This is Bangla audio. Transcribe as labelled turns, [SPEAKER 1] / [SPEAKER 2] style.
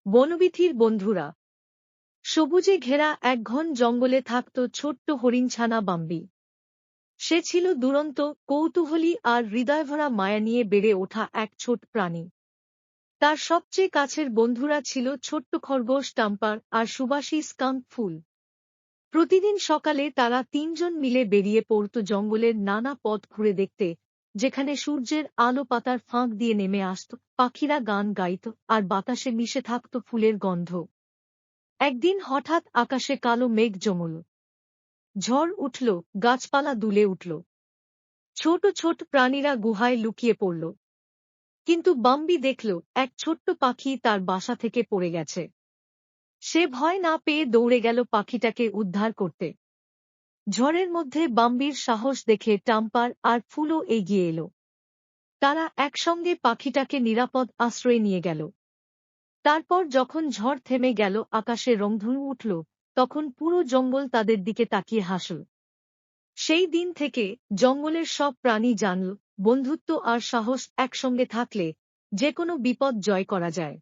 [SPEAKER 1] বনবিথির বন্ধুরা। সবুজে ঘেরা এক ঘন জঙ্গলে থাকত ছোট্ট হরিণছানা বাম্বি। সে ছিল দুরন্ত, কৌতূহলী আর হৃদয়ভরা মায়া নিয়ে বেড়ে ওঠা এক ছোট প্রাণী। তার সবচেয়ে কাছের বন্ধুরা ছিল ছোট্ট খরগোশ টাম্পার আর সুবাসী স্কাঙ্ক ফুল। প্রতিদিন সকালে তারা তিনজন মিলে বেরিয়ে পড়ত জঙ্গলের নানা পথ ঘুরে দেখতে, যেখানে সূর্যের আলো পাতার ফাঁক দিয়ে নেমে আসত, পাখিরা গান গাইত আর বাতাসে মিশে থাকত ফুলের গন্ধ। একদিন হঠাৎ আকাশে কালো মেঘ জমল। ঝড় উঠল, গাছপালা দুলে উঠল। ছোট ছোট প্রাণীরা গুহায় লুকিয়ে পড়ল। কিন্তু বাম্বি দেখল এক ছোট্ট পাখি তার বাসা থেকে পড়ে গেছে। সে ভয় না পেয়ে দৌড়ে গেল পাখিটাকে উদ্ধার করতে। ঝড়ের মধ্যে বাম্বির সাহস দেখে টাম্পার আর ফুলও এগিয়ে এলো। তারা একসঙ্গে পাখিটাকে নিরাপদ আশ্রয়ে নিয়ে গেল। তারপর যখন ঝড় থেমে গেল, আকাশে রংধনু উঠল, তখন পুরো জঙ্গল তাদের দিকে তাকিয়ে হাসল। সেই দিন থেকে জঙ্গলের সব প্রাণী জানল, বন্ধুত্ব আর সাহস একসঙ্গে থাকলে যে কোনো বিপদ জয় করা যায়।